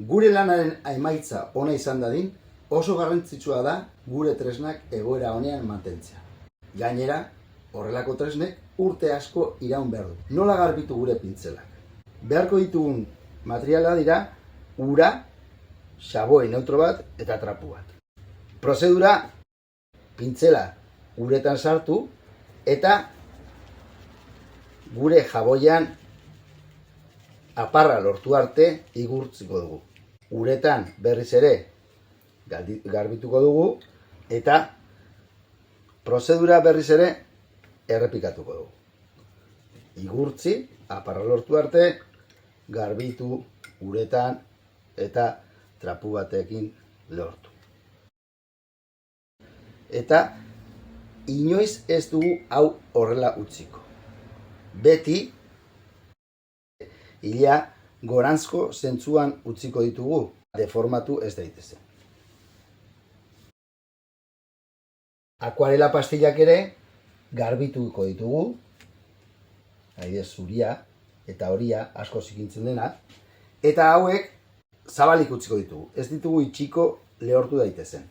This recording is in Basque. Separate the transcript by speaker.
Speaker 1: Gure lanaren emaitza ona izan dadin, oso garrantzitsua da gure tresnak egoera honean mantentzea. Gainera, horrelako tresnek urte asko iraun behar du. Nola garbitu gure pintzelak? Beharko ditugun materiala dira ura, xaboi neutro bat eta trapu bat. Prozedura, pintzela uretan sartu eta gure jaboian aparra lortu arte igurtziko dugu. Uretan berriz ere garbituko dugu eta prozedura berriz ere errepikatuko dugu. Igurtzi, aparra lortu arte, garbitu uretan eta trapu batekin lortu. Eta inoiz ez dugu hau horrela utziko. Beti ilea goranzko zentzuan utziko ditugu, deformatu ez daitezen. Akuarela pastillak ere garbituko ditugu, adibidez zuria eta horia asko zikintzen dena, eta hauek zabalik utziko ditugu, ez ditugu itxiko lehortu daitezen.